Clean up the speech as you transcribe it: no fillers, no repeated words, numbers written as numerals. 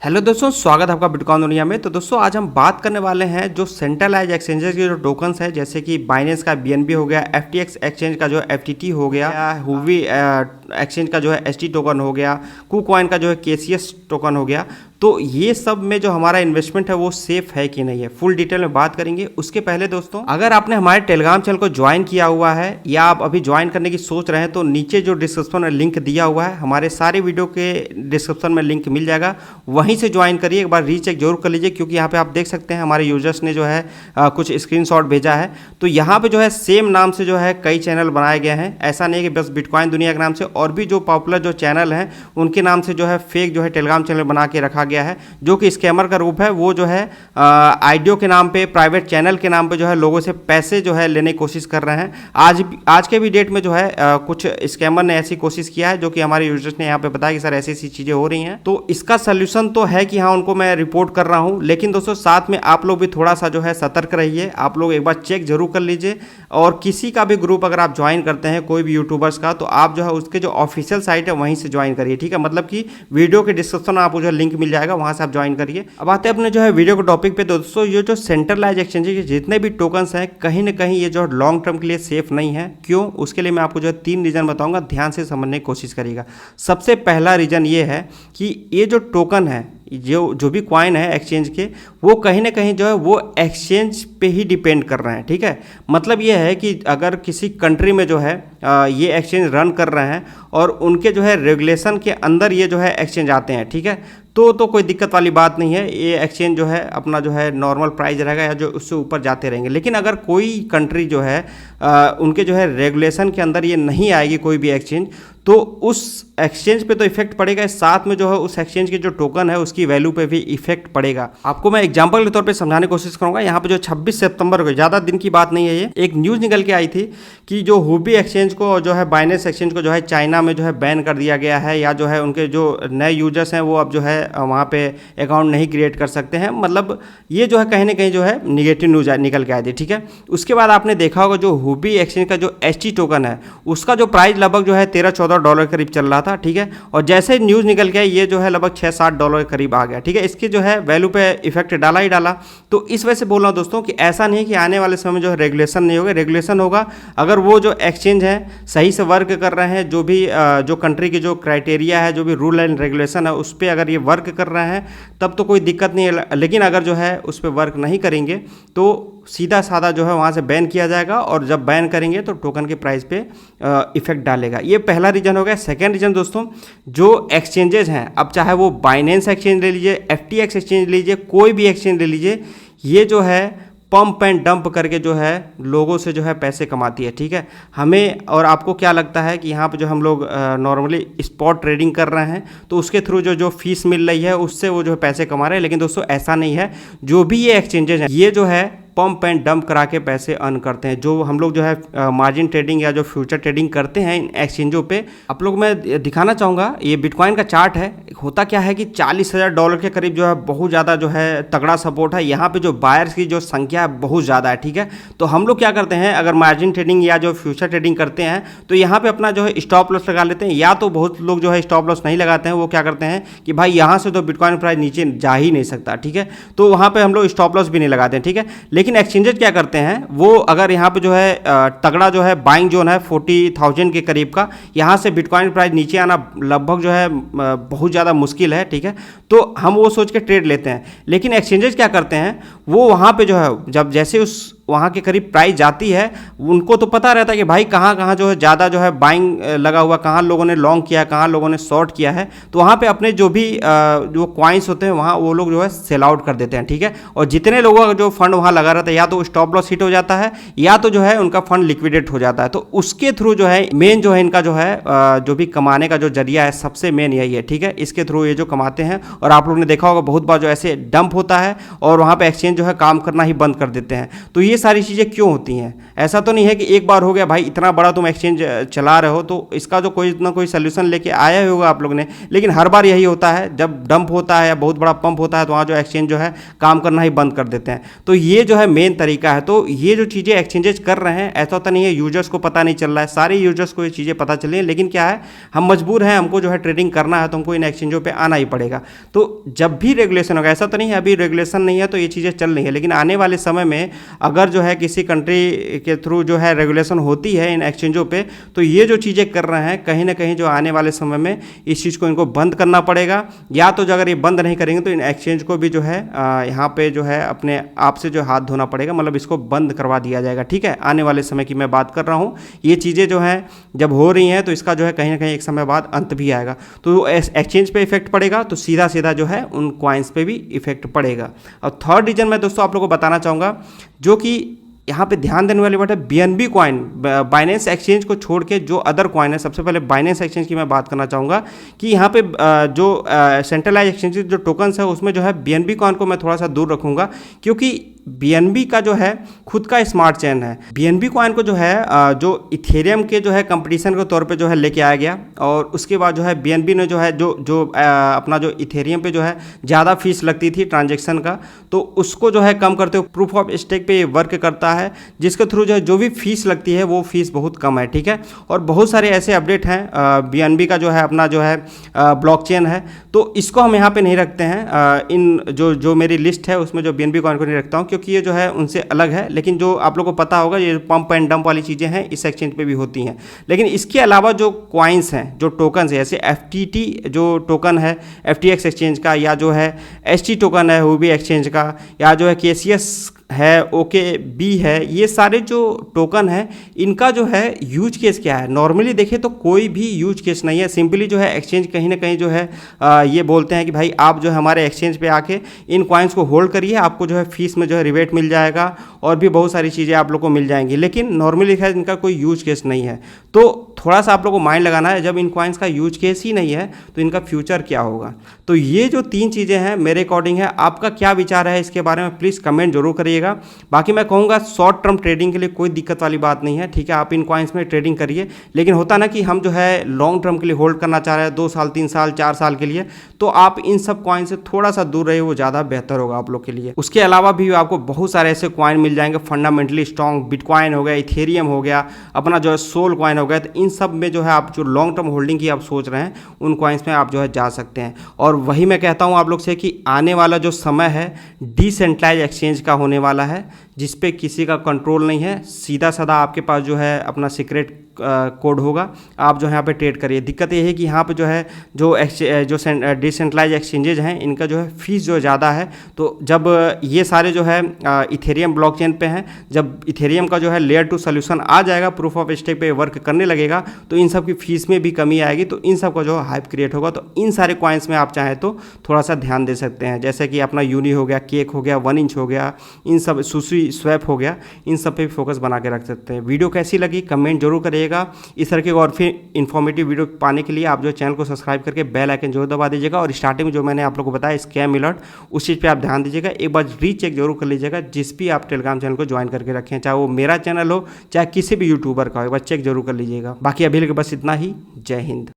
Hello दोस्तों, स्वागत है आपका बिटकॉइन दुनिया में। तो दोस्तों आज हम बात करने वाले हैं जो सेंट्रलाइज एक्सचेंजेस के जो टोकन्स हैं, जैसे कि बाइनेंस का बीएनबी हो गया, एफटीएक्स एक्सचेंज का जो एफटीटी हो गया, हुवी एक्सचेंज का जो है एसटी टोकन हो गया, कुकॉइन का जो है केसीएस टोकन हो गया। तो ये सब में जो हमारा इन्वेस्टमेंट है वो सेफ है कि नहीं है, फुल डिटेल में बात करेंगे। उसके पहले दोस्तों, अगर आपने हमारे टेलीग्राम चैनल को ज्वाइन किया हुआ है या आप अभी ज्वाइन करने की सोच रहे हैं तो नीचे जो डिस्क्रिप्शन में लिंक दिया हुआ है, हमारे सारे वीडियो के डिस्क्रिप्शन में लिंक मिल जाएगा, वहीं से ज्वाइन करिए। एक बार रीचेक जरूर कर लीजिए, क्योंकि यहाँ पे आप देख सकते हैं हमारे यूजर्स ने जो है कुछ स्क्रीनशॉट भेजा है। तो यहाँ पे जो है सेम नाम से जो है कई चैनल बनाए गए हैं। ऐसा नहीं है कि बस बिटकॉइन दुनिया के नाम से, और भी जो पॉपुलर जो चैनल हैं उनके नाम से जो है फेक जो है टेलीग्राम चैनल बना के रखा गया है, जो कि स्कैमर का रूप है। वो जो है आईडियो के नाम पे, प्राइवेट चैनल के नाम पे जो है लोगों से पैसे जो है लेने की कोशिश कर रहे हैं। आज के भी डेट में जो है कुछ स्कैमर ने ऐसी कोशिश किया है, जो कि हमारे यूजर्स ने यहाँ पे बताया कि सर ऐसी ऐसी चीज़ें हो रही हैं। तो इसका सोल्यूशन तो है कि हाँ, उनको मैं रिपोर्ट कर रहा हूँ, लेकिन दोस्तों साथ में आप लोग भी थोड़ा सा जो है सतर्क रहिए। आप लोग एक बार चेक जरूर कर लीजिए, और किसी का भी ग्रुप अगर आप ज्वाइन करते हैं कोई भी यूट्यूबर्स का, तो आप जो है उसके जो ऑफिशियल साइट है वहीं से ज्वाइन करिए, ठीक है। मतलब कि वीडियो के डिस्क्रिप्शन में आपको जो लिंक मिल जाएगा, वहाँ से आप ज्वाइन करिए। अब आते हैं अपने जो है वीडियो के टॉपिक पे। दोस्तों ये जो सेंट्रलाइज एक्सचेंज के जितने भी टोकन्स हैं, कहीं ना कहीं ये जो लॉन्ग टर्म के लिए सेफ नहीं है। क्यों? उसके लिए मैं आपको जो है 3 रीज़न बताऊंगा, ध्यान से समझने की कोशिश करिएगा। सबसे पहला रीज़न ये है कि ये जो टोकन है, जो भी कॉइन है एक्सचेंज के, वो कहीं ना कहीं जो है वो एक्सचेंज पे ही डिपेंड कर रहे हैं, ठीक है। मतलब ये है कि अगर किसी कंट्री में जो है ये एक्सचेंज रन कर रहे हैं और उनके जो है रेगुलेशन के अंदर ये जो है एक्सचेंज आते हैं, ठीक है, तो कोई दिक्कत वाली बात नहीं है। ये एक्सचेंज जो है अपना जो है नॉर्मल प्राइस रहेगा या जो उससे ऊपर जाते रहेंगे। लेकिन अगर कोई कंट्री जो है उनके जो है रेगुलेशन के अंदर ये नहीं आएगी कोई भी एक्सचेंज, तो उस एक्सचेंज पे तो इफेक्ट पड़ेगा, साथ में जो है उस एक्सचेंज के जो टोकन है उसकी वैल्यू पे भी इफेक्ट पड़ेगा। आपको मैं एग्जांपल के तौर पे समझाने की कोशिश करूंगा। यहाँ पे जो 26 सितंबर को, ज़्यादा दिन की बात नहीं है, ये एक न्यूज़ निकल के आई थी कि जो हुबी एक्सचेंज को जो है बाइनेंस एक्सचेंज को जो है चाइना में जो है बैन कर दिया गया है, या जो है उनके जो नए यूजर्स हैं वो अब जो है वहाँ पे अकाउंट नहीं क्रिएट कर सकते हैं। मतलब ये जो है कहीं ना कहीं जो है निगेटिव न्यूज़ निकल के आई थी, ठीक है। उसके बाद आपने देखा होगा जो हुबी एक्सचेंज का जो एसटी टोकन है, उसका जो प्राइस लगभग जो है $13-14 करीब चल रहा था, ठीक है। और जैसे न्यूज़ निकल के ये जो है लगभग $6-7 के करीब आ गया, ठीक है। इसके जो है वैल्यू पे इफेक्ट डाला ही डाला। तो इस वजह से बोल रहा हूँ दोस्तों कि ऐसा नहीं है कि आने वाले समय में जो है रेगुलेशन नहीं होगा, रेगुलेशन होगा। अगर वो जो एक्सचेंज है सही से वर्क कर रहे हैं, जो भी जो कंट्री की जो क्राइटेरिया है, जो भी रूल एंड रेगुलेशन है, उस पर अगर ये वर्क कर रहे हैं तब तो कोई दिक्कत नहीं है। लेकिन अगर जो है उस पर वर्क नहीं करेंगे तो सीधा साधा जो है वहाँ से बैन किया जाएगा, और जब बैन करेंगे तो टोकन के प्राइस पे इफेक्ट डालेगा। ये पहला रीजन हो गया। सेकेंड रीजन दोस्तों, जो एक्सचेंजेस हैं, अब चाहे वो बाइनेंस एक्सचेंज ले लीजिए, एफटीएक्स एक्सचेंज ले लीजिए, कोई भी एक्सचेंज ले लीजिए, ये जो है पंप एंड डंप करके जो है लोगों से जो है पैसे कमाती है, ठीक है। हमें और आपको क्या लगता है कि यहाँ पे जो हम लोग नॉर्मली स्पॉट ट्रेडिंग कर रहे हैं तो उसके थ्रू जो फीस मिल रही है उससे वो जो है पैसे कमा रहे हैं, लेकिन दोस्तों ऐसा नहीं है। जो भी ये एक्सचेंजेस हैं, ये जो है पंप एंड डंप करा के पैसे अर्न करते हैं। जो हम लोग जो है मार्जिन ट्रेडिंग या जो फ्यूचर ट्रेडिंग करते हैं इन एक्सचेंजों पे, आप लोग मैं दिखाना चाहूँगा, ये बिटकॉइन का चार्ट है। होता क्या है कि $40,000 के करीब जो है बहुत ज़्यादा जो है तगड़ा सपोर्ट है। यहाँ पे जो बायर्स की जो संख्या है बहुत ज़्यादा है, ठीक है। तो हम लोग क्या करते हैं, अगर मार्जिन ट्रेडिंग या जो फ्यूचर ट्रेडिंग करते हैं तो यहाँ पे अपना जो है स्टॉप लॉस लगा लेते हैं, या तो बहुत लोग जो है स्टॉप लॉस नहीं लगाते हैं। वो क्या करते हैं कि भाई यहाँ से तो बिटकॉइन प्राइस नीचे जा ही नहीं सकता, ठीक है, तो वहाँ पर हम लोग स्टॉप लॉस भी नहीं लगाते हैं, ठीक है। लेकिन एक्सचेंजेस क्या करते हैं, वो अगर यहाँ पे जो है तगड़ा जो है बाइंग जोन है 40,000 के करीब का, यहाँ से बिटकॉइन प्राइस नीचे आना लगभग जो है बहुत ज़्यादा मुश्किल है, ठीक है। तो हम वो सोच के ट्रेड लेते हैं। लेकिन एक्सचेंजेस क्या करते हैं, वो वहाँ पे जो है जब जैसे उस वहाँ के करीब प्राइस जाती है, उनको तो पता रहता है कि भाई कहाँ कहाँ जो है ज़्यादा जो है बाइंग लगा हुआ, कहाँ लोगों ने लॉन्ग किया है, कहाँ लोगों ने शॉर्ट किया है। तो वहाँ पे अपने जो भी जो कॉइन्स होते हैं वहाँ वो लोग जो है सेल आउट कर देते हैं, ठीक है। और जितने लोगों का जो फंड वहाँ लगा रहता है, या तो स्टॉप लॉस हिट हो जाता है, या तो जो है उनका फंड लिक्विडेट हो जाता है। तो उसके थ्रू जो है मेन जो है इनका जो है जो भी कमाने का जो जरिया है, सबसे मेन यही है, ठीक है। इसके थ्रू ये जो कमाते हैं। और आप लोग ने देखा होगा बहुत बार जो ऐसे डंप होता है और वहाँ पे एक्सचेंज एक्सचेंज जो है काम करना ही बंद कर देते हैं। तो ये सारी चीज़ें क्यों होती हैं? ऐसा तो नहीं है कि एक बार हो गया भाई, इतना बड़ा तुम एक्सचेंज चला रहे हो तो इसका जो कोई ना कोई सोल्यूशन लेके आया ही होगा आप लोग ने, लेकिन हर बार यही होता है, जब डंप होता है या बहुत बड़ा पंप होता है तो वहाँ जो एक्सचेंज जो है काम करना ही बंद कर देते हैं। तो ये जो है मेन तरीका है। तो ये जो चीज़ें एक्सचेंजेज कर रहे हैं, ऐसा तो नहीं है यूजर्स को पता नहीं चल रहा है, सारे यूजर्स को ये चीज़ें पता चली हैं, लेकिन क्या है, हम मजबूर हैं, हमको जो है ट्रेडिंग करना है तो हमको इन एक्सचेंजों पे आना ही पड़ेगा। तो जब भी रेगुलेशन होगा, ऐसा तो नहीं है अभी रेगुलेशन नहीं है तो ये चीज़ें चल रही है, लेकिन आने वाले समय में अगर जो है किसी कंट्री के थ्रू जो है रेगुलेशन होती है इन एक्सचेंजों पे, तो ये जो चीज़ें कर रहे हैं कहीं ना कहीं जो आने वाले समय में इस चीज़ को इनको बंद करना पड़ेगा, या तो जो अगर ये बंद नहीं करेंगे तो इन एक्सचेंज को भी जो है यहाँ पे जो है अपने आप से जो हाथ धोना पड़ेगा, मतलब इसको बंद करवा दिया जाएगा। ठीक है, आने वाले समय की मैं बात कर रहा हूँ। ये चीज़ें जो है जब हो रही हैं तो इसका जो है कहीं ना कहीं एक समय बाद अंत भी आएगा। तो एक्सचेंज पे इफेक्ट पड़ेगा तो सीधा सीधा जो है उन कॉइन्स पे भी इफेक्ट पड़ेगा। और थर्ड रीजन मैं दोस्तों आप लोगों को बताना चाहूँगा, जो कि यहाँ पे ध्यान देने वाली बात है, बीएनबी कॉइन, बाइनेंस एक्सचेंज को छोड़ के जो अदर कॉइन है, सबसे पहले बाइनेंस एक्सचेंज की मैं बात करना चाहूँगा कि यहाँ पे जो सेंट्रलाइज एक्सचेंज जो टोकन्स है उसमें जो है बीएनबी कॉइन को मैं थोड़ा सा दूर रखूँगा, क्योंकि बीएनबी का जो है खुद का स्मार्ट चेन है। बीएनबी कॉइन को जो है जो इथेरियम के जो है कंपटीशन के तौर पे जो है लेके आया गया, और उसके बाद जो है बीएनबी ने जो है जो अपना जो इथेरियम पे जो है ज़्यादा फीस लगती थी ट्रांजेक्शन का, तो उसको जो है कम करते हुए प्रूफ ऑफ स्टेक पे ये वर्क करता है, जिसके थ्रू जो है जो भी फीस लगती है वो फीस बहुत कम है। ठीक है, और बहुत सारे ऐसे अपडेट हैं। बीएनबी का जो है अपना जो है ब्लॉकचेन है, तो इसको हम यहाँ पे नहीं रखते हैं, इन जो मेरी लिस्ट है उसमें जो बीएनबी कॉइन को नहीं रखता हूँ, क्योंकि ये जो है उनसे अलग है। लेकिन जो आप लोगों को पता होगा ये पंप एंड डंप वाली चीज़ें हैं इस एक्सचेंज पे भी होती हैं। लेकिन इसके अलावा जो कॉइन्स हैं, जो टोकन्स है, जैसे एफटीटी जो टोकन है एफटीएक्स एक्सचेंज का, या जो है एसटी टोकन है हुबी एक्सचेंज का, या जो है केसीएस है, ओके बी है, ये सारे जो टोकन है इनका जो है यूज केस क्या है? नॉर्मली देखें तो कोई भी यूज केस नहीं है। सिंपली जो है एक्सचेंज कहीं ना कहीं जो है ये बोलते हैं कि भाई आप जो है हमारे एक्सचेंज पे आके इन कॉइन्स को होल्ड करिए, आपको जो है फीस में जो है रिबेट मिल जाएगा और भी बहुत सारी चीज़ें आप लोग को मिल जाएंगी। लेकिन नॉर्मली खैर इनका कोई यूज केस नहीं है। तो थोड़ा सा आप लोग को माइंड लगाना है, जब इन कॉइन्स का यूज केस ही नहीं है तो इनका फ्यूचर क्या होगा? तो ये जो तीन चीज़ें हैं मेरे अकॉर्डिंग है, आपका क्या विचार है इसके बारे में प्लीज़ कमेंट जरूर करिएगा। बाकी मैं कहूँगा शॉर्ट टर्म ट्रेडिंग के लिए कोई दिक्कत वाली बात नहीं है। ठीक है, आप इन कॉइन्स में ट्रेडिंग करिए, लेकिन होता ना कि हम जो है लॉन्ग टर्म के लिए होल्ड करना चाह रहे हैं 2 साल 3 साल 4 साल के लिए, तो आप इन सब कॉइन से थोड़ा सा दूर रहिए, वो ज़्यादा बेहतर होगा आप लोग के लिए। उसके अलावा भी आपको बहुत सारे ऐसे कॉइन मिल जाएंगे फंडामेंटली स्ट्रॉन्ग, बिटकॉइन हो गया, इथेरियम हो गया, अपना जो है सोल कॉइन हो गया। तो इन सब में जो है आप जो लॉन्ग टर्म होल्डिंग की आप सोच रहे हैं उन कॉइन्स में आप जो है जा सकते हैं। और वही मैं कहता हूँ आप लोग से कि आने वाला जो समय है डिसेंट्रलाइज एक्सचेंज का होने वाला है, जिस पे किसी का कंट्रोल नहीं है। सीधा साधा आपके पास जो है अपना सीक्रेट कोड होगा, आप जो है यहाँ पे ट्रेड करिए। दिक्कत ये है कि यहाँ पे जो है जो डिसेंट्रलाइज एक्सचेंजेज हैं इनका जो है फीस जो ज़्यादा है। तो जब ये सारे जो है इथेरियम ब्लॉकचेन पे हैं, जब इथेरियम का जो है लेयर 2 सोल्यूशन आ जाएगा, प्रूफ ऑफ स्टेक पे वर्क करने लगेगा, तो इन सब की फीस में भी कमी आएगी, तो इन सब का जो हाइप क्रिएट होगा। तो इन सारे कॉइन्स में आप चाहें तो थोड़ा सा ध्यान दे सकते हैं, जैसे कि अपना यूनी हो गया, केक हो गया, 1 इंच हो गया, इन सब सुशी स्वैप हो गया, इन सब पे भी फोकस बना के रख सकते हैं। वीडियो कैसी लगी कमेंट जरूर करिएगा। इस तरह के और फिर इन्फॉर्मेटिव वीडियो पाने के लिए आप जो चैनल को सब्सक्राइब करके बेल आइकन जरूर दबा दीजिएगा। और स्टार्टिंग में जो मैंने आप लोगों को बताया स्कैम अलर्ट, उस चीज़ पे आप ध्यान दीजिएगा। एक बार रीचेक जरूर कर लीजिएगा, जिस भी आप टेलीग्राम चैनल को ज्वाइन करके रखें, चाहे वो मेरा चैनल हो चाहे किसी भी यूट्यूबर का हो, एक बार चेक जरूर कर लीजिएगा। बाकी अभी के बस इतना ही। जय हिंद।